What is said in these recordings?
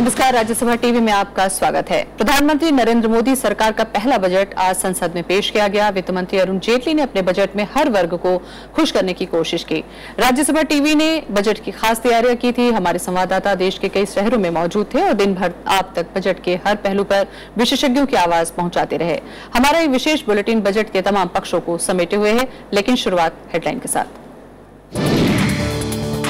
नमस्कार, राज्यसभा टीवी में आपका स्वागत है। प्रधानमंत्री नरेंद्र मोदी सरकार का पहला बजट आज संसद में पेश किया गया। वित्त मंत्री अरुण जेटली ने अपने बजट में हर वर्ग को खुश करने की कोशिश की। राज्यसभा टीवी ने बजट की खास तैयारियां की थी। हमारे संवाददाता देश के कई शहरों में मौजूद थे और दिन भर आप तक बजट के हर पहलू पर विशेषज्ञों की आवाज पहुंचाते रहे। हमारा ये विशेष बुलेटिन बजट के तमाम पक्षों को समेटे हुए है, लेकिन शुरुआत हेडलाइन के साथ।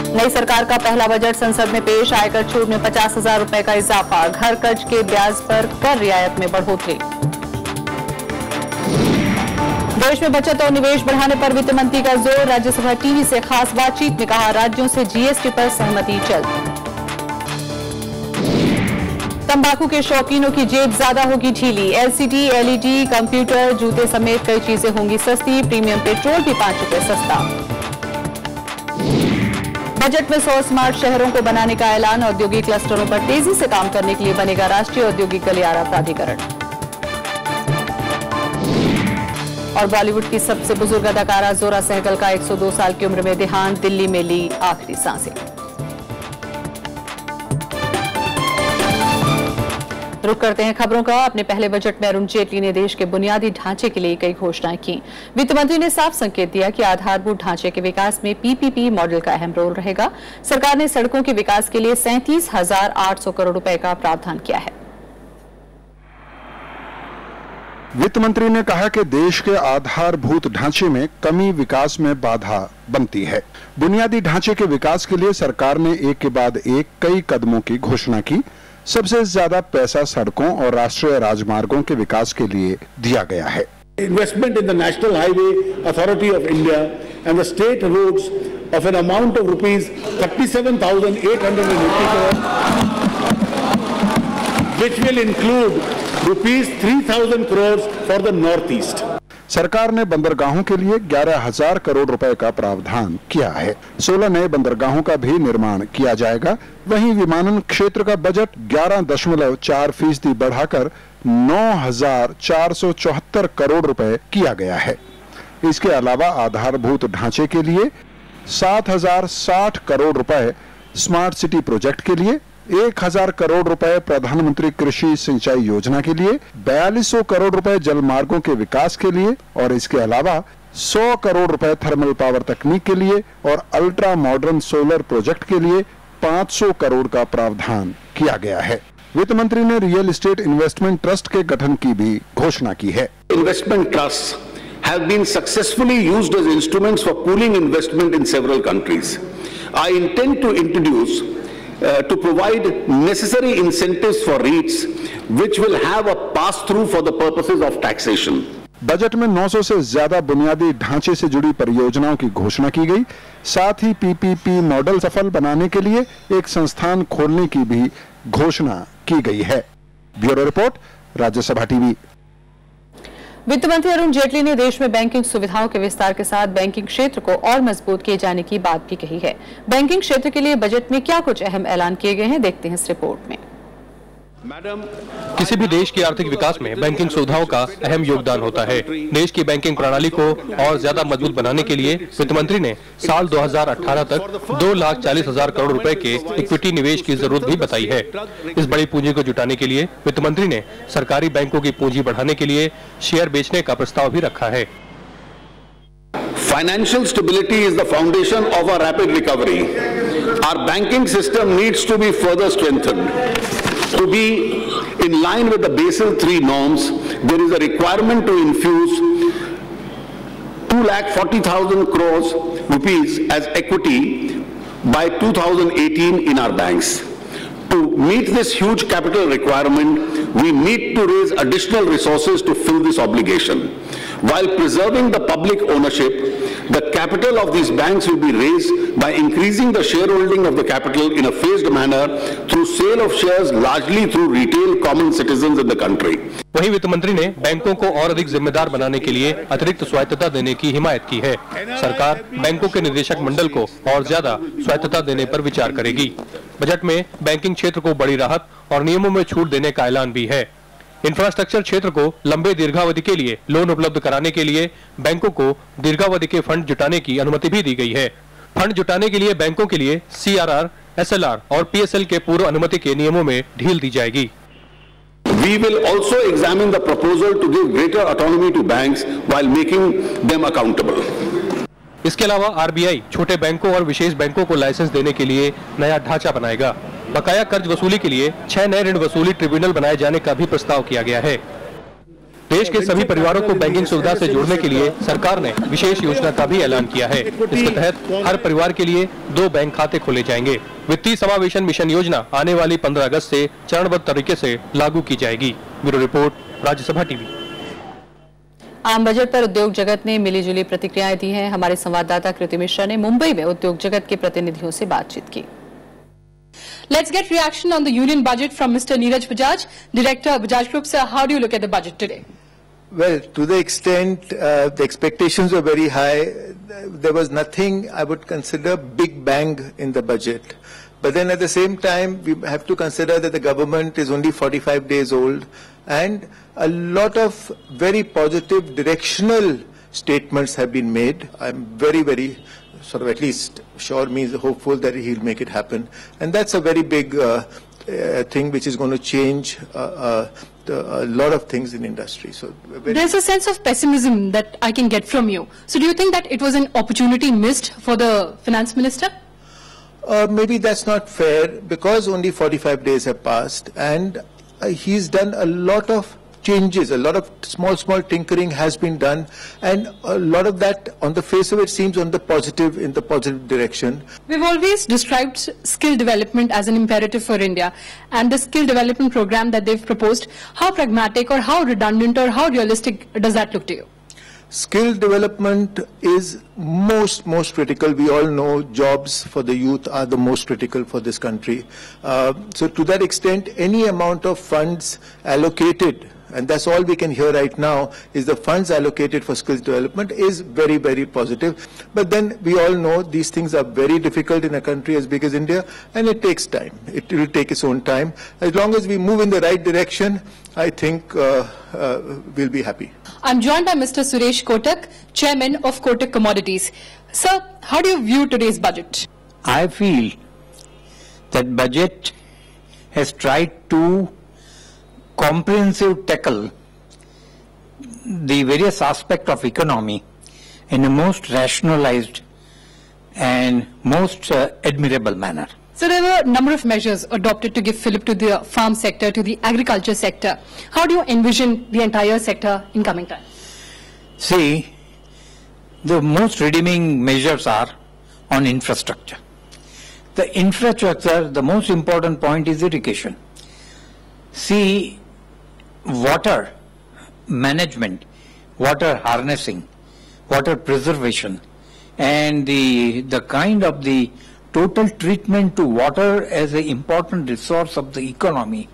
नई सरकार का पहला बजट संसद में पेश। आयकर छूट में 50,000 रुपए का इजाफा। घर कर्ज के ब्याज पर कर रियायत में बढ़ोतरी। देश में बचत और निवेश बढ़ाने पर वित्त मंत्री का जोर। राज्यसभा टीवी से खास बातचीत में कहा, राज्यों से जीएसटी पर सहमति जल्द। तंबाकू के शौकीनों की जेब ज्यादा होगी ढीली। एलसीडी, एलईडी, कंप्यूटर, जूते समेत कई चीजें होंगी सस्ती। प्रीमियम पेट्रोल भी 5 रुपए सस्ता। बजट में 100 स्मार्ट शहरों को बनाने का ऐलान। औद्योगिक क्लस्टरों पर तेजी से काम करने के लिए बनेगा राष्ट्रीय औद्योगिक गलियारा प्राधिकरण। और बॉलीवुड की सबसे बुजुर्ग अदाकारा जोरा सहगल का 102 साल की उम्र में देहांत। दिल्ली में ली आखिरी सांसें। रुक करते हैं खबरों का। अपने पहले बजट में अरुण जेटली ने देश के बुनियादी ढांचे के लिए कई घोषणाएं की। वित्त मंत्री ने साफ संकेत दिया कि आधारभूत ढांचे के विकास में पीपीपी मॉडल का अहम रोल रहेगा। सरकार ने सड़कों के विकास के लिए 37,800 करोड़ रुपए का प्रावधान किया है। वित्त मंत्री ने कहा कि देश के आधारभूत ढांचे में कमी विकास में बाधा बनती है। बुनियादी ढांचे के विकास के लिए सरकार ने एक के बाद एक कई कदमों की घोषणा की। सबसे ज्यादा पैसा सड़कों और राष्ट्रीय राजमार्गों के विकास के लिए दिया गया है। Investment in the National Highway Authority of India and the state roads of an amount of rupees 37,880 crore, which will include rupees 3,000 crores for the North East. सरकार ने बंदरगाहों के लिए 11,000 करोड़ रुपए का प्रावधान किया है। 16 नए बंदरगाहों का भी निर्माण किया जाएगा। वहीं विमानन क्षेत्र का बजट 11.4% बढ़ाकर 9,474 करोड़ रुपए किया गया है। इसके अलावा आधारभूत ढांचे के लिए 7,060 करोड़ रुपए, स्मार्ट सिटी प्रोजेक्ट के लिए 1,000 करोड़ रुपए, प्रधानमंत्री कृषि सिंचाई योजना के लिए 4,200 करोड़ रुपए, जल मार्गों के विकास के लिए और इसके अलावा 100 करोड़ रुपए थर्मल पावर तकनीक के लिए और अल्ट्रा मॉडर्न सोलर प्रोजेक्ट के लिए 500 करोड़ का प्रावधान किया गया है। वित्त मंत्री ने रियल एस्टेट इन्वेस्टमेंट ट्रस्ट के गठन की भी घोषणा की है। Investment trust have been successfully used as instruments for pooling investment in several countries. I intend to introduce to provide necessary incentives for REITs which will have a pass-through for the purposes of taxation. Budget में 900 से ज्यादा बुनियादी ढांचे से जुड़ी परियोजनाओं की घोषणा की गई। साथ ही पीपीपी मॉडल सफल बनाने के लिए एक संस्थान खोलने की भी घोषणा की गई है। Bureau report, Rajya Sabha TV. वित्त मंत्री अरुण जेटली ने देश में बैंकिंग सुविधाओं के विस्तार के साथ बैंकिंग क्षेत्र को और मजबूत किए जाने की बात भी कही है। बैंकिंग क्षेत्र के लिए बजट में क्या कुछ अहम ऐलान किए गए हैं, देखते हैं इस रिपोर्ट में। किसी भी देश के आर्थिक विकास में बैंकिंग सुविधाओं का अहम योगदान होता है। देश की बैंकिंग प्रणाली को और ज्यादा मजबूत बनाने के लिए वित्त मंत्री ने साल 2018 तक 2,40,000 करोड़ रुपए के इक्विटी निवेश की जरूरत भी बताई है। इस बड़ी पूंजी को जुटाने के लिए वित्त मंत्री ने सरकारी बैंकों की पूंजी बढ़ाने के लिए शेयर बेचने का प्रस्ताव भी रखा है। Financial stability is the foundation of our rapid recovery. Our banking system needs to be further strengthened. To be in line with the Basel III norms, there is a requirement to infuse 2,40,000 crores rupees as equity by 2018 in our banks. To meet this huge capital requirement, we need to raise additional resources to fill this obligation. While preserving the public ownership, the capital of these banks will be raised by increasing the shareholding of the capital in a phased manner through sale of shares, largely through retail common citizens in the country. वहीं वित्त मंत्री ने बैंकों को और अधिक जिम्मेदार बनाने के लिए अतिरिक्त स्वायत्तता देने की हिमायत की है। सरकार बैंकों के निदेशक मंडल को और ज्यादा स्वायत्तता देने पर विचार करेगी। बजट में बैंकिंग क्षेत्र को बड़ी राहत और नियमों में छूट देने का ऐलान भी है। इंफ्रास्ट्रक्चर क्षेत्र को लंबे दीर्घावधि के लिए लोन उपलब्ध कराने के लिए बैंकों को दीर्घावधि के फंड जुटाने की अनुमति भी दी गई है। फंड जुटाने के लिए बैंकों के लिए CRR SLR और PSL के पूर्व अनुमति के नियमों में ढील दी जाएगी। We will also examine the proposal to give greater autonomy to banks while making them accountable. इसके अलावा RBI छोटे बैंकों और विशेष बैंकों को लाइसेंस देने के लिए नया ढांचा बनाएगा। बकाया कर्ज वसूली के लिए 6 नए ऋण वसूली ट्रिब्यूनल बनाए जाने का भी प्रस्ताव किया गया है। देश के सभी परिवारों को बैंकिंग सुविधा से जोड़ने के लिए सरकार ने विशेष योजना का भी ऐलान किया है। इसके तहत हर परिवार के लिए 2 बैंक खाते खोले जाएंगे। वित्तीय समावेशन मिशन योजना आने वाली 15 अगस्त से चरणबद्ध तरीके से लागू की जाएगी। Bureau report, Rajya Sabha TV. आम बजट पर उद्योग जगत ने मिलीजुली प्रतिक्रियाएं दी हैं। हमारे संवाददाता कृति मिश्रा ने मुंबई में उद्योग जगत के प्रतिनिधियों से बातचीत की। Let's get reaction on the union budget from Mr. Neeraj Bajaj, Director of Bajaj Group. Sir, how do you look at the budget today? Well, to the extent the expectations were very high, there was nothing I would consider big bang in the budget. But then at the same time, we have to consider that the government is only 45 days old, and a lot of very positive directional statements have been made. I'm very, very sort of at least sure means hopeful that he'll make it happen. And that's a very big thing which is going to change a lot of things in industry. So there's a sense of pessimism that I can get from you. So do you think that it was an opportunity missed for the finance minister? Maybe that's not fair because only 45 days have passed and he's done a lot of changes, a lot of small tinkering has been done, and a lot of that on the face of it seems in the positive direction. We've always described skill development as an imperative for India, and the skill development program that they've proposed, how pragmatic or how redundant or how realistic does that look to you? Skill development is most critical. We all know jobs for the youth are the most critical for this country. So to that extent, any amount of funds allocated, and that's all we can hear right now, is the funds allocated for skills development is very, very positive. But then we all know these things are very difficult in a country as big as India, and it takes time. It will take its own time. As long as we move in the right direction, I think we'll be happy. I'm joined by Mr. Suresh Kotak, Chairman of Kotak Commodities. Sir, how do you view today's budget? I feel that budget has tried to comprehensive tackle the various aspects of economy in a most rationalized and most admirable manner. So there were a number of measures adopted to give fillip to the farm sector, to the agriculture sector. How do you envision the entire sector in coming time? See, the most redeeming measures are on infrastructure. The infrastructure, the most important point is irrigation. See, water management, water harnessing, water preservation, and the kind of the total treatment to water as an important resource of the economy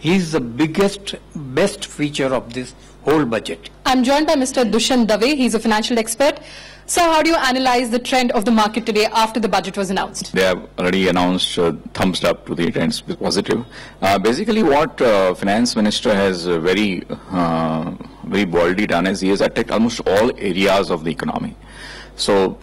is the biggest, best feature of this whole budget. I'm joined by Mr. Dushyant Dave. He's a financial expert. So how do you analyze the trend of the market today after the budget was announced? They have already announced thumbs up to the trends positive. Basically what finance minister has very boldly done is he has attacked almost all areas of the economy. So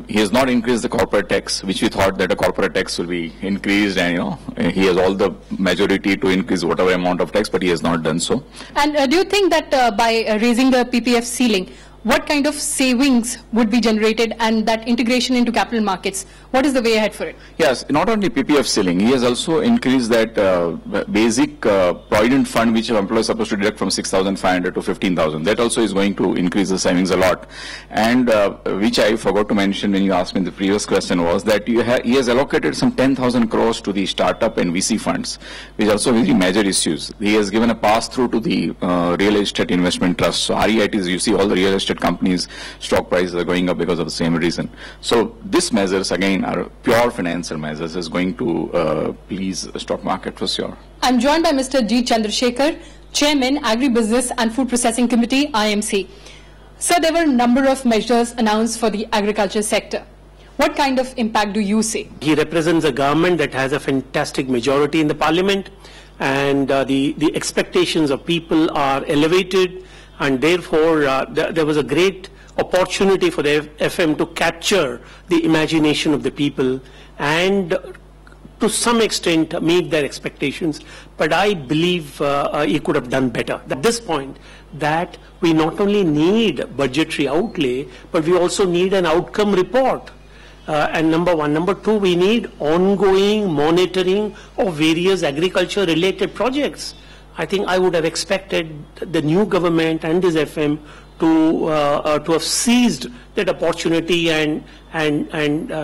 he has not increased the corporate tax, which we thought that a corporate tax will be increased, and he has all the majority to increase whatever amount of tax, but he has not done so. And do you think that by raising the PPF ceiling, what kind of savings would be generated, and that integration into capital markets, what is the way ahead for it? Yes, not only PPF ceiling, he has also increased that basic provident fund which employees are supposed to deduct from 6,500 to 15,000. That also is going to increase the savings a lot. And which I forgot to mention when you asked me in the previous question was that he has allocated some 10,000 crores to the startup and VC funds, which are also very major issues. He has given a pass-through to the real estate investment trust. So REITs, you see all the real estate companies, stock prices are going up because of the same reason. So these measures again are pure financial measures, is going to please the stock market for sure. I'm joined by Mr. G. Chandrasekhar, Chairman, Agribusiness and Food Processing Committee, IMC. Sir, there were a number of measures announced for the agriculture sector. What kind of impact do you see? He represents a government that has a fantastic majority in the parliament, and the expectations of people are elevated, and therefore there was a great opportunity for the FM to capture the imagination of the people and to some extent meet their expectations, but I believe he could have done better. At this point, that we not only need budgetary outlay, but we also need an outcome report. And number one. Number two, we need ongoing monitoring of various agriculture-related projects. I think I would have expected the new government and this FM to have seized that opportunity and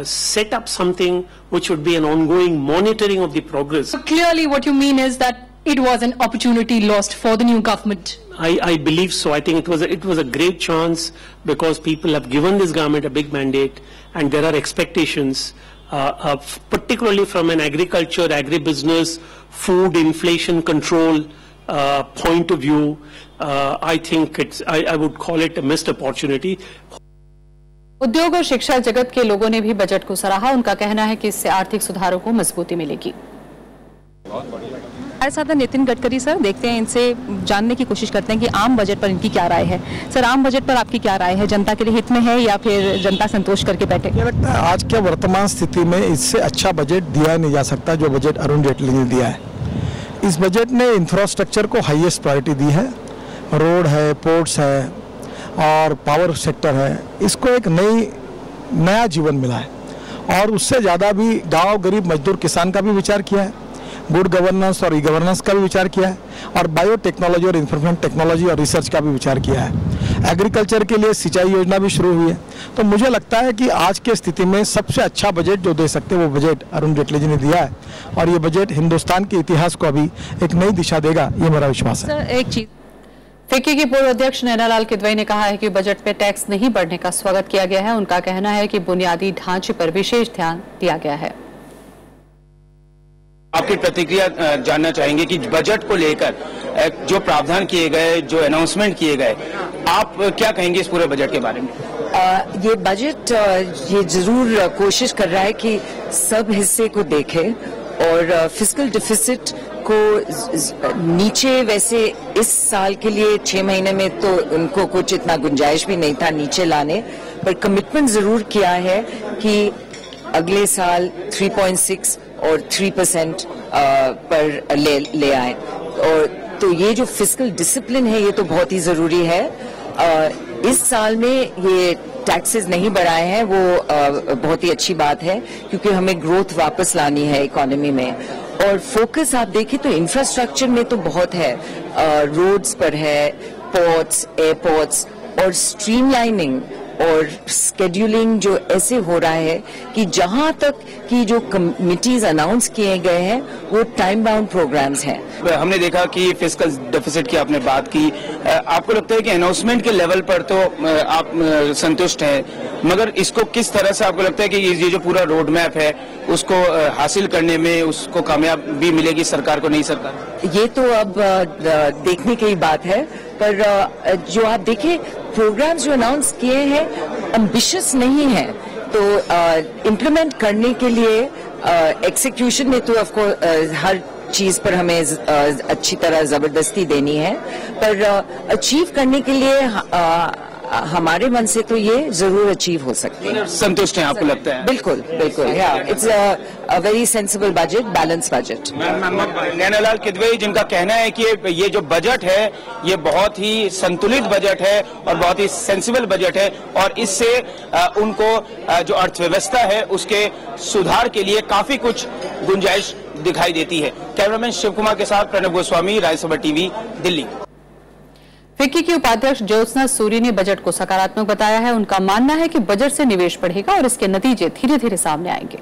set up something which would be an ongoing monitoring of the progress. So clearly what you mean is that it was an opportunity lost for the new government. I believe so. I think it was a great chance because people have given this government a big mandate and there are expectations, particularly from an agriculture, agribusiness, food inflation control point of view. I think I would call it a missed opportunity. उद्योग और शिक्षा जगत के लोगों ने भी budget को सराहा। उनका कहना है कि इससे आर्थिक सुधारों को मजबूती मिलेगी। हमारे साथ नितिन गडकरी सर, देखते हैं इनसे जानने की कोशिश करते हैं कि आम बजट पर इनकी क्या राय है। सर, आम बजट पर आपकी क्या राय है? जनता के लिए हित में है या फिर जनता संतोष करके बैठे? मुझे लगता है आज के वर्तमान स्थिति में इससे अच्छा बजट दिया नहीं जा सकता जो बजट अरुण जेटली ने दिया है। इस बजट ने इंफ्रास्ट्रक्चर को हाईएस्ट प्रायोरिटी दी है। रोड है, पोर्ट्स है और पावर सेक्टर है, इसको एक नया जीवन मिला है। और उससे ज़्यादा भी गांव, गरीब, मजदूर, किसान का भी विचार किया है। गुड गवर्नेंस और ई गवर्नेंस का भी विचार किया है और बायोटेक्नोलॉजी और इंफॉर्मेशन टेक्नोलॉजी और रिसर्च का भी विचार किया है। एग्रीकल्चर के लिए सिंचाई योजना भी शुरू हुई है। तो मुझे लगता है कि आज की स्थिति में सबसे अच्छा बजट जो दे सकते हैं वो बजट अरुण जेटली जी ने दिया है और ये बजट हिंदुस्तान के इतिहास को अभी एक नई दिशा देगा, ये मेरा विश्वास है। सर, एक चीज, फिक्की के पूर्व अध्यक्ष नैनालाल किदवई ने कहा है कि बजट में टैक्स नहीं बढ़ने का स्वागत किया गया है। उनका कहना है कि बुनियादी ढांचे पर विशेष ध्यान दिया गया है। आपकी प्रतिक्रिया जानना चाहेंगे कि बजट को लेकर जो प्रावधान किए गए, जो अनाउंसमेंट किए गए, आप क्या कहेंगे इस पूरे बजट के बारे में? ये बजट ये जरूर कोशिश कर रहा है कि सब हिस्से को देखे और फिस्कल डिफिसिट को नीचे, वैसे इस साल के लिए 6 महीने में तो उनको कुछ इतना गुंजाइश भी नहीं था नीचे लाने, पर कमिटमेंट जरूर किया है कि अगले साल 3.6 और 3% पर ले आए। और तो ये जो फिस्कल डिसिप्लिन है ये तो बहुत ही जरूरी है। इस साल में ये टैक्सेस नहीं बढ़ाए हैं, वो बहुत ही अच्छी बात है क्योंकि हमें ग्रोथ वापस लानी है इकोनॉमी में। और फोकस आप देखें तो इंफ्रास्ट्रक्चर में तो बहुत है, रोड्स पर है, पोर्ट्स, एयरपोर्ट्स और स्ट्रीमलाइनिंग और स्केड्यूलिंग जो ऐसे हो रहा है कि जहां तक कि जो कमिटीज अनाउंस किए गए हैं वो टाइम बाउंड प्रोग्राम्स हैं। हमने देखा कि फिस्कल डेफिसिट की आपने बात की, आपको लगता है कि अनाउंसमेंट के लेवल पर तो आप संतुष्ट हैं, मगर इसको किस तरह से आपको लगता है कि ये जो पूरा रोड मैप है उसको हासिल करने में उसको कामयाबी मिलेगी सरकार को, नहीं सरकार? ये तो अब देखने की बात है, पर जो आप देखें प्रोग्राम्स जो अनाउंस किए हैं एम्बिशियस नहीं है, तो इम्प्लीमेंट करने के लिए एक्सिक्यूशन में तो ऑफकोर्स हर चीज पर हमें अच्छी तरह जबरदस्ती देनी है, पर अचीव करने के लिए हमारे मन से तो ये जरूर अचीव हो सकती है। संतुष्ट हैं आपको लगता है? बिल्कुल बिल्कुल, it's a very sensible budget, balance budget. Naina Lal Kidwai जिनका कहना है कि ये जो बजट है ये बहुत ही संतुलित बजट है और बहुत ही सेंसिबल बजट है और इससे उनको जो अर्थव्यवस्था है उसके सुधार के लिए काफी कुछ गुंजाइश दिखाई देती है। कैमरामैन शिव कुमार के साथ प्रणब गोस्वामी, राज्यसभा टीवी, दिल्ली। फिक्की की उपाध्यक्ष ज्योत्सना सूरी ने बजट को सकारात्मक बताया है। उनका मानना है कि बजट से निवेश बढ़ेगा और इसके नतीजे धीरे धीरे सामने आएंगे।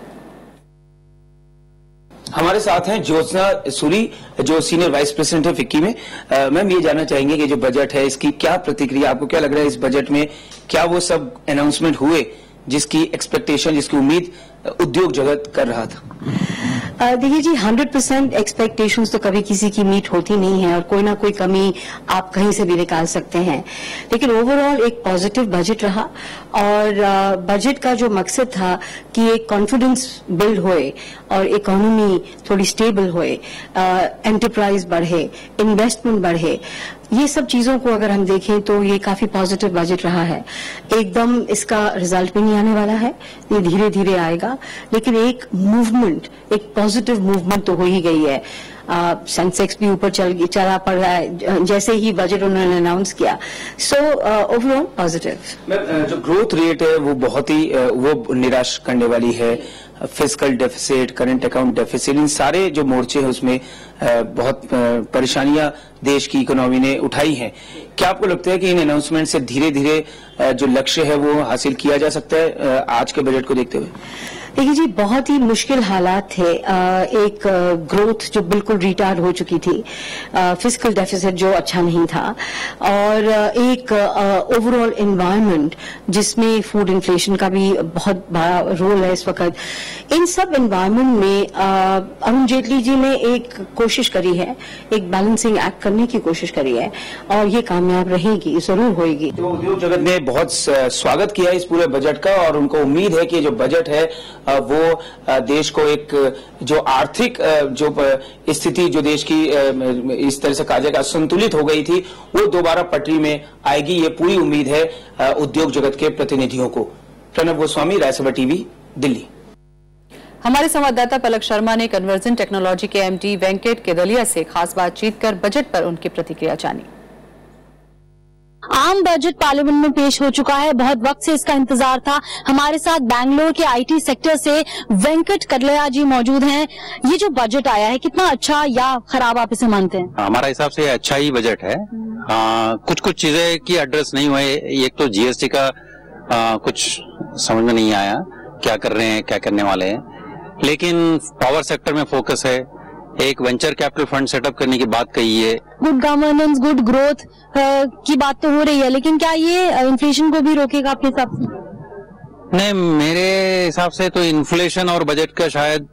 हमारे साथ हैं ज्योत्सना सूरी जो सीनियर वाइस प्रेसिडेंट है फिक्की में। मैम, ये जानना चाहेंगे कि जो बजट है इसकी क्या प्रतिक्रिया, आपको क्या लग रहा है इस बजट में क्या वो सब अनाउंसमेंट हुए जिसकी एक्सपेक्टेशन, जिसकी उम्मीद उद्योग जगत कर रहा था? देखिए जी, 100% एक्सपेक्टेशंस तो कभी किसी की मीट होती नहीं है और कोई ना कोई कमी आप कहीं से भी निकाल सकते हैं, लेकिन ओवरऑल एक पॉजिटिव बजट रहा और बजट का जो मकसद था कि एक कॉन्फिडेंस बिल्ड होए और इकोनॉमी थोड़ी स्टेबल होए, एंटरप्राइज बढ़े, इन्वेस्टमेंट बढ़े, ये सब चीजों को अगर हम देखें तो ये काफी पॉजिटिव बजट रहा है। एकदम इसका रिजल्ट भी नहीं आने वाला है, ये धीरे धीरे आएगा, लेकिन एक मूवमेंट, एक पॉजिटिव मूवमेंट तो हो ही गई है। सेंसेक्स भी ऊपर चला पड़ रहा है जैसे ही बजट उन्होंने अनाउंस किया। So overall positive. जो ग्रोथ रेट है वो बहुत ही वो निराश करने वाली है। Fiscal deficit, current account deficit, इन सारे जो मोर्चे हैं उसमें बहुत परेशानियां देश की इकोनॉमी ने उठाई हैं। क्या आपको लगता है कि इन अनाउंसमेंट से धीरे धीरे जो लक्ष्य है वो हासिल किया जा सकता है आज के बजट को देखते हुए? देखिए जी, बहुत ही मुश्किल हालात थे। एक ग्रोथ जो बिल्कुल रिटार्ड हो चुकी थी, फिस्कल डेफिसिट जो अच्छा नहीं था, और एक ओवरऑल एनवायरनमेंट जिसमें फूड इन्फ्लेशन का भी बहुत बड़ा रोल है इस वक्त। इन सब एनवायरनमेंट में अरुण जेटली जी ने एक कोशिश करी है, एक बैलेंसिंग एक्ट करने की कोशिश करी है, और ये कामयाब रहेगी, जरूर होगी। तो उद्योग जगत ने बहुत स्वागत किया इस पूरे बजट का, और उनको उम्मीद है कि जो बजट है वो देश को एक जो आर्थिक जो स्थिति जो देश की इस तरह से कहा जाएगा असंतुलित हो गई थी, वो दोबारा पटरी में आएगी। ये पूरी उम्मीद है उद्योग जगत के प्रतिनिधियों को। प्रणब गोस्वामी, राज्यसभा टीवी, दिल्ली। हमारे संवाददाता पलक शर्मा ने कन्वर्जन टेक्नोलॉजी के एमडी वेंकट केदलिया से खास बातचीत कर बजट पर उनकी प्रतिक्रिया जानी। आम बजट पार्लियामेंट में पेश हो चुका है, बहुत वक्त से इसका इंतजार था। हमारे साथ बैंगलोर के आईटी सेक्टर से वेंकट केदलिया जी मौजूद हैं। ये जो बजट आया है, कितना अच्छा या खराब आप इसे मानते हैं? हमारे हिसाब से अच्छा ही बजट है। कुछ चीजें की एड्रेस नहीं हुए। एक तो जीएसटी का कुछ समझ में नहीं आया, क्या कर रहे हैं, क्या करने वाले हैं। लेकिन पावर सेक्टर में फोकस है, एक वेंचर कैपिटल फंड सेटअप करने की बात कही है। गुड गवर्नेंस, गुड ग्रोथ की बात तो हो रही है, लेकिन क्या ये इन्फ्लेशन को भी रोकेगा आपके हिसाब से? नहीं, मेरे हिसाब से तो इन्फ्लेशन और बजट का शायद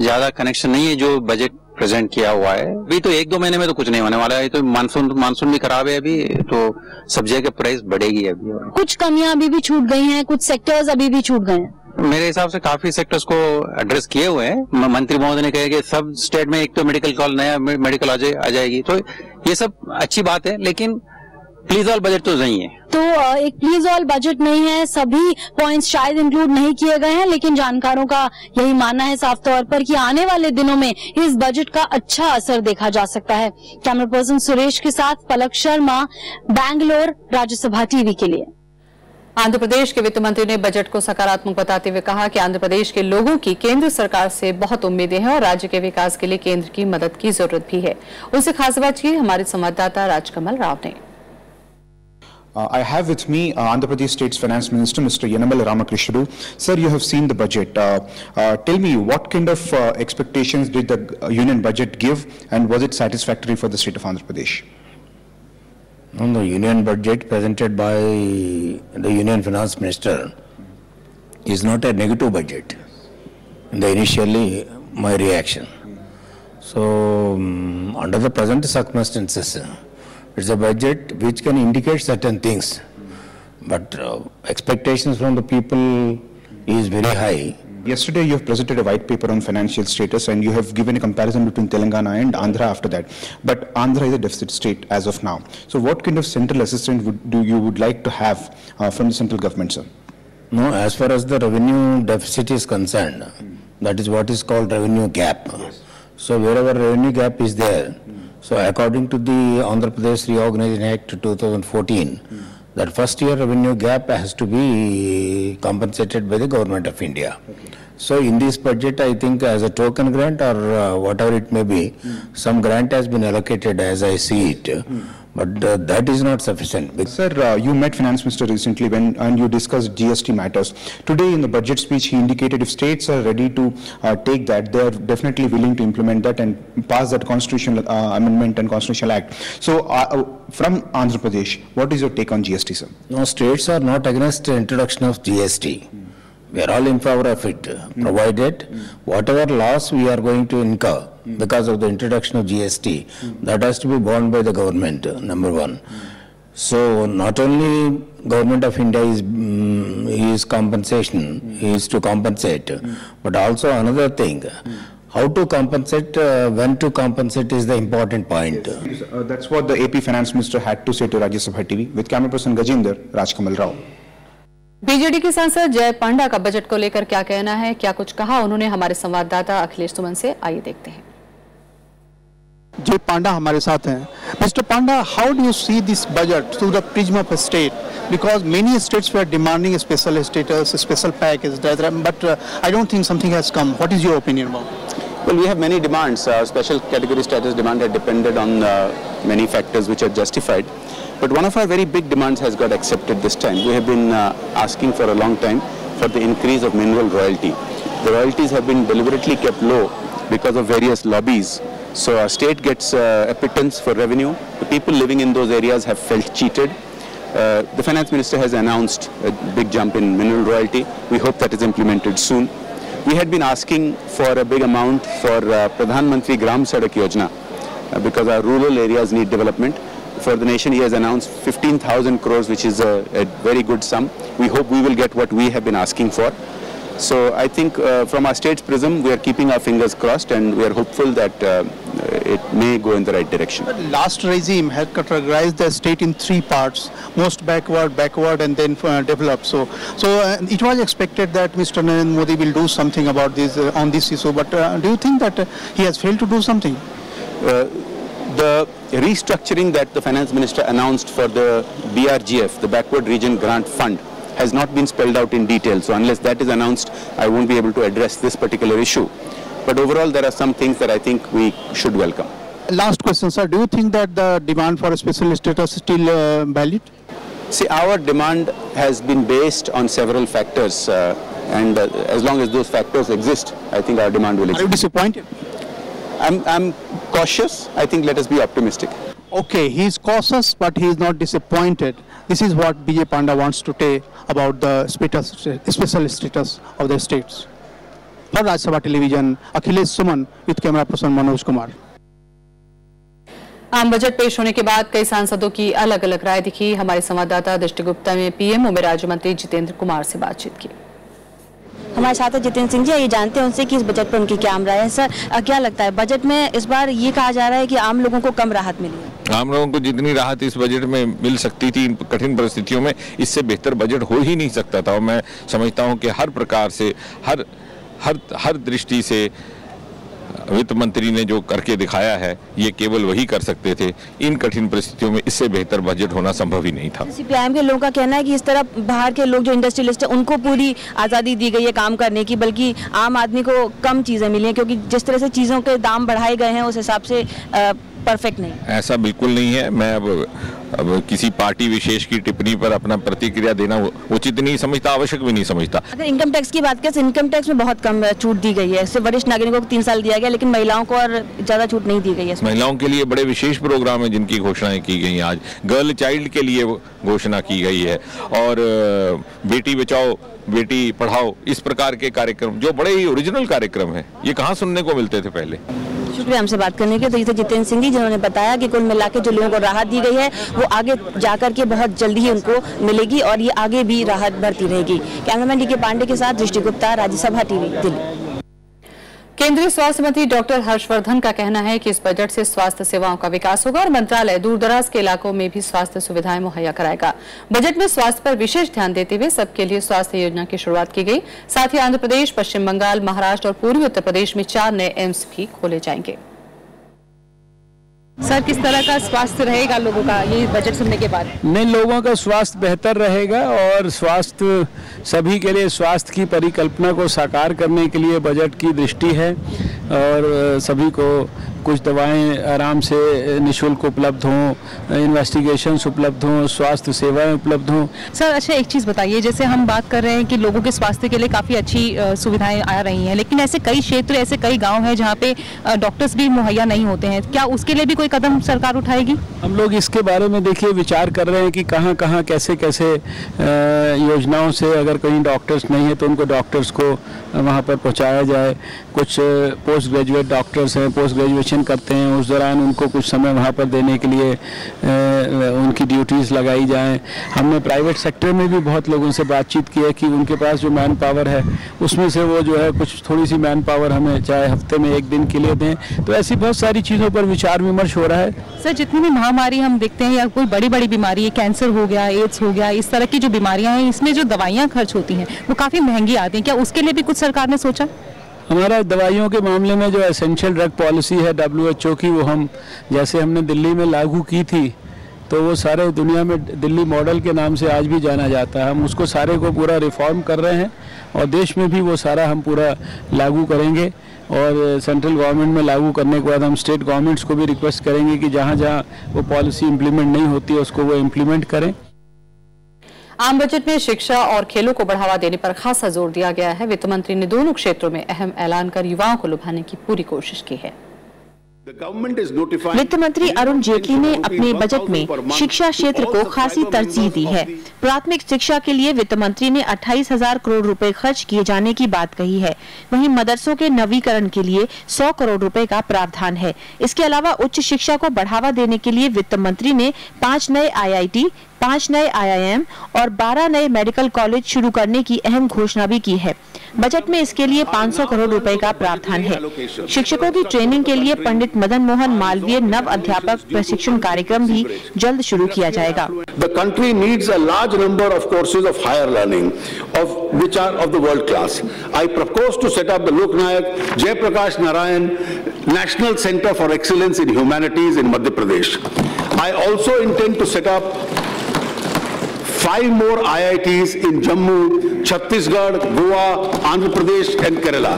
ज्यादा कनेक्शन नहीं है जो बजट प्रेजेंट किया हुआ है। अभी तो 1-2 महीने में तो कुछ नहीं होने वाला है। तो मानसून भी खराब है अभी, तो सब्जियों की प्राइस बढ़ेगी अभी। कुछ कमियां अभी भी छूट गई हैं, कुछ सेक्टर्स अभी भी छूट गए हैं। मेरे हिसाब से काफी सेक्टर्स को एड्रेस किए हुए हैं। मंत्री महोदय ने कहा कि सब स्टेट में एक तो मेडिकल कॉल, नया मेडिकल आ जाएगी, तो ये सब अच्छी बात है। लेकिन प्लीज ऑल बजट तो नहीं है। तो एक प्लीज ऑल बजट नहीं है, सभी पॉइंट्स शायद इंक्लूड नहीं किए गए हैं, लेकिन जानकारों का यही मानना है साफ तौर पर कि आने वाले दिनों में इस बजट का अच्छा असर देखा जा सकता है। कैमरा पर्सन सुरेश के साथ पलक शर्मा, बैंगलोर, राज्यसभा टीवी के लिए। आंध्र प्रदेश के वित्त मंत्री ने बजट को सकारात्मक बताते हुए कहा कि आंध्र प्रदेश के लोगों की केंद्र सरकार से बहुत उम्मीदें हैं और राज्य के विकास के लिए केंद्र की मदद की जरूरत भी है। उनसे खास बात की हमारे संवाददाता राजकमल राव ने। I have with me Andhra Pradesh State's Finance Minister, Mr. Yanamal Ramakrishnan. Sir, you have seen the budget. Tell me, what kind of expectations did the union budget give, and was it satisfactory for the state of Andhra Pradesh? The union budget presented by the Union Finance Minister is not a negative budget. Initially, my reaction. So, under the present circumstances, it's a budget which can indicate certain things, but expectations from the people is very high. Yesterday you have presented a white paper on financial status and you have given a comparison between Telangana and Andhra after that. But Andhra is a deficit state as of now. So what kind of central assistance would like to have from the central government, sir? No, as far as the revenue deficit is concerned, that is what is called revenue gap. So wherever revenue gap is there, so according to the Andhra Pradesh Reorganization Act 2014, that first year revenue gap has to be compensated by the government of India. So in this budget, I think as a token grant or whatever it may be, some grant has been allocated as I see it. But that is not sufficient. Sir, you met Finance Minister recently and you discussed GST matters. Today in the budget speech, he indicated if states are ready to take that, they are definitely willing to implement that and pass that constitutional amendment and constitutional act. So from Andhra Pradesh, what is your take on GST, sir? No, states are not against the introduction of GST. We are all in favor of it, provided whatever loss we are going to incur because of the introduction of GST, that has to be borne by the government, number one. So not only government of India is to compensate, but also another thing, How to compensate, when to compensate is the important point. Yes, that's what the AP Finance Minister had to say to Rajya Sabha TV. With camera person Gajinder, Rajkamal Rao. BJD के सांसद जय पांडा का budget को लेकर क्या कहना है, क्या कुछ कहा उन्होंने हमारे संवाददाता अखिलेश सुमन से, आइए देखते हैं। जय पांडा हमारे साथ हैं। Mister Panda, how do you see this budget through the prism of a state? Because many states were demanding a special status, a special package, but I don't think something has come. What is your opinion about it? Well, we have many demands. Special category status demand had depended on many factors which are justified. But one of our very big demands has got accepted this time. We have been asking for a long time for the increase of mineral royalty. The royalties have been deliberately kept low because of various lobbies. So our state gets a pittance for revenue. The people living in those areas have felt cheated. The finance minister has announced a big jump in mineral royalty. We hope that is implemented soon. We had been asking for a big amount for Pradhan Mantri Gram Sadak Yojana because our rural areas need development. For the nation, he has announced 15,000 crores, which is a very good sum. We hope we will get what we have been asking for. So I think from our state's prism, we are keeping our fingers crossed and we are hopeful that it may go in the right direction. The last regime had categorized the state in three parts: most backward, and then developed. So it was expected that Mr. Narendra Modi will do something about this on this issue. But do you think that he has failed to do something? The restructuring that the finance minister announced for the BRGF, the Backward Region Grant Fund, has not been spelled out in detail. So unless that is announced, I won't be able to address this particular issue. But overall, there are some things that I think we should welcome. Last question, sir. Do you think that the demand for a special status is still valid? See, our demand has been based on several factors, and as long as those factors exist, I think our demand will exist. Are you disappointed? I'm cautious. I think let us be optimistic. Okay, he is cautious, but he is not disappointed. This is what B.J. Panda wants to say about the special status of the states. For Rajya Sabha Television, Akhilesh Suman with camera person Manoj Kumar. आम budget पेश होने के बाद कई सांसदों की अलग अलग राय दिखी। हमारे संवाददाता दृष्टि गुप्ता ने पीएमओ में राज्य मंत्री जितेंद्र कुमार से बातचीत की। हमारे साथ है जितेंद्र सिंह जी, ये जानते हैं उनसे कि इस बजट पर उनकी क्या राय है। सर, क्या लगता है बजट में इस बार ये कहा जा रहा है कि आम लोगों को कम राहत मिली है? आम लोगों को जितनी राहत इस बजट में मिल सकती थी इन कठिन परिस्थितियों में, इससे बेहतर बजट हो ही नहीं सकता था। और मैं समझता हूं कि हर प्रकार से हर दृष्टि से वित्त मंत्री ने जो करके दिखाया है ये केवल वही कर सकते थे। इन कठिन परिस्थितियों में इससे बेहतर बजट होना संभव ही नहीं था। सीपीआईएम के लोगों का कहना है कि इस तरह बाहर के लोग जो इंडस्ट्रियलिस्ट है उनको पूरी आज़ादी दी गई है काम करने की, बल्कि आम आदमी को कम चीज़ें मिली हैं क्योंकि जिस तरह से चीज़ों के दाम बढ़ाए गए हैं उस हिसाब से परफेक्ट नहीं। ऐसा बिल्कुल नहीं है। मैं अब किसी पार्टी विशेष की टिप्पणी पर अपना प्रतिक्रिया देना उचित नहीं समझता, आवश्यक भी नहीं समझता। अगर इनकम टैक्स की बात करें तो इनकम टैक्स में बहुत कम छूट दी गई है। सिर्फ वरिष्ठ नागरिकों को 3 साल दिया गया, लेकिन महिलाओं को और ज्यादा छूट नहीं दी गई है। महिलाओं के लिए बड़े विशेष प्रोग्राम है जिनकी घोषणाएं की गई हैं। आज गर्ल चाइल्ड के लिए घोषणा की गई है और बेटी बचाओ बेटी पढ़ाओ, इस प्रकार के कार्यक्रम जो बड़े ही ओरिजिनल कार्यक्रम है, ये कहाँ सुनने को मिलते थे पहले। शुक्रिया हमसे बात करने के। तो ये थे जितेंद्र सिंह जी जिन्होंने बताया कि कुल मिला के जो लोगों को राहत दी गई है वो आगे जाकर के बहुत जल्दी ही उनको मिलेगी और ये आगे भी राहत बढ़ती रहेगी। Cameraman DK. पांडे के साथ दृष्टि गुप्ता, राज्यसभा टीवी, दिल्ली। केंद्रीय स्वास्थ्य मंत्री डॉक्टर हर्षवर्धन का कहना है कि इस बजट से स्वास्थ्य सेवाओं का विकास होगा और मंत्रालय दूरदराज के इलाकों में भी स्वास्थ्य सुविधाएं मुहैया कराएगा। बजट में स्वास्थ्य पर विशेष ध्यान देते हुए सबके लिए स्वास्थ्य योजना की शुरुआत की गई। साथ ही आंध्र प्रदेश, पश्चिम बंगाल, महाराष्ट्र और पूर्वी उत्तर प्रदेश में 4 नए एम्स भी खोले जाएंगे। सर, किस तरह का स्वास्थ्य रहेगा लोगों का ये बजट सुनने के बाद? नहीं, लोगों का स्वास्थ्य बेहतर रहेगा और स्वास्थ्य सभी के लिए स्वास्थ्य की परिकल्पना को साकार करने के लिए बजट की दृष्टि है और सभी को कुछ दवाएं आराम से निःशुल्क उपलब्ध हों, इन्वेस्टिगेशंस उपलब्ध हों, स्वास्थ्य सेवाएं उपलब्ध हों। सर, अच्छा एक चीज़ बताइए, जैसे हम बात कर रहे हैं कि लोगों के स्वास्थ्य के लिए काफ़ी अच्छी सुविधाएं आ रही हैं, लेकिन ऐसे कई क्षेत्र, ऐसे कई गांव हैं जहां पे डॉक्टर्स भी मुहैया नहीं होते हैं। क्या उसके लिए भी कोई कदम सरकार उठाएगी? हम लोग इसके बारे में देखिए विचार कर रहे हैं कि कहाँ कहाँ कैसे कैसे योजनाओं से अगर कहीं डॉक्टर्स नहीं है तो उनको डॉक्टर्स को वहाँ पर पहुँचाया जाए। कुछ पोस्ट ग्रेजुएट डॉक्टर्स हैं, पोस्ट ग्रेजुएशन ऑपरेशन करते हैं उस दौरान उनको कुछ समय वहाँ पर देने के लिए उनकी ड्यूटीज़ लगाई जाएं। हमने प्राइवेट सेक्टर में भी बहुत लोगों से बातचीत की है कि उनके पास जो मैन पावर है उसमें से वो जो है कुछ थोड़ी सी मैन पावर हमें चाहे हफ्ते में 1 दिन के लिए दें। तो ऐसी बहुत सारी चीज़ों पर विचार विमर्श हो रहा है। सर, जितनी भी महामारी हम देखते हैं या कोई बड़ी बड़ी बीमारी है, कैंसर हो गया, एड्स हो गया, इस तरह की जो बीमारियां हैं, इसमें जो दवाइयां खर्च होती हैं वो काफ़ी महंगी आती हैं, क्या उसके लिए भी कुछ सरकार ने सोचा? हमारा दवाइयों के मामले में जो एसेंशियल ड्रग पॉलिसी है WHO की, वो हम जैसे हमने दिल्ली में लागू की थी तो वो सारे दुनिया में दिल्ली मॉडल के नाम से आज भी जाना जाता है। हम उसको सारे को पूरा रिफॉर्म कर रहे हैं और देश में भी वो सारा हम पूरा लागू करेंगे और सेंट्रल गवर्नमेंट में लागू करने के बाद हम स्टेट गवर्नमेंट्स को भी रिक्वेस्ट करेंगे कि जहाँ जहाँ वो पॉलिसी इम्प्लीमेंट नहीं होती है उसको वो इम्प्लीमेंट करें। आम बजट में शिक्षा और खेलों को बढ़ावा देने पर खासा जोर दिया गया है। वित्त मंत्री ने दोनों क्षेत्रों में अहम ऐलान कर युवाओं को लुभाने की पूरी कोशिश की है। वित्त मंत्री अरुण जेटली ने अपने बजट में शिक्षा क्षेत्र को खासी तरजीह दी है। प्राथमिक शिक्षा के लिए वित्त मंत्री ने 28,000 करोड़ रुपए खर्च किए जाने की बात कही है। वहीं मदरसों के नवीकरण के लिए 100 करोड़ रुपए का प्रावधान है। इसके अलावा उच्च शिक्षा को बढ़ावा देने के लिए वित्त मंत्री ने 5 नए IIT, 5 नए IIM और 12 नए मेडिकल कॉलेज शुरू करने की अहम घोषणा भी की है। बजट में इसके लिए 500 करोड़ रुपए का प्रावधान है। शिक्षकों की ट्रेनिंग के लिए पंडित मदन मोहन मालवीय नव अध्यापक प्रशिक्षण कार्यक्रम भी जल्द शुरू किया जाएगा। The country needs a large number of courses of higher learning, which are of the world class. I propose to set up the Loknayak Jayaprakash Narayan National Center for Excellence in Humanities in Madhya Pradesh. I also intend to set up 5 more IITs in Jammu, Chhattisgarh, Goa, Andhra Pradesh and Kerala.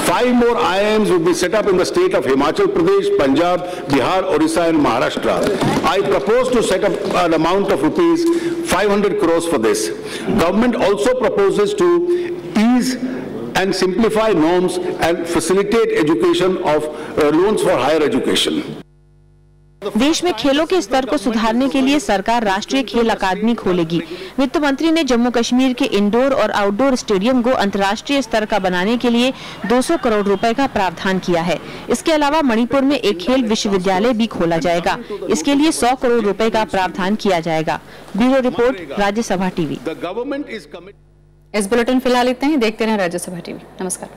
5 more IIMs will be set up in the state of Himachal Pradesh, Punjab, Bihar, Orissa and Maharashtra. I propose to set up an amount of rupees 500 crores for this. Government also proposes to ease and simplify norms and facilitate education of loans for higher education. देश में खेलों के स्तर को सुधारने के लिए सरकार राष्ट्रीय खेल अकादमी खोलेगी। वित्त मंत्री ने जम्मू कश्मीर के इंडोर और आउटडोर स्टेडियम को अंतर्राष्ट्रीय स्तर का बनाने के लिए 200 करोड़ रुपए का प्रावधान किया है। इसके अलावा मणिपुर में एक खेल विश्वविद्यालय भी खोला जाएगा। इसके लिए 100 करोड़ रुपए का प्रावधान किया जाएगा। Bureau report, Rajya Sabha TV. इस बुलेटिन फिलहाल इतना ही। देखते रहें राज्यसभा टीवी। नमस्कार।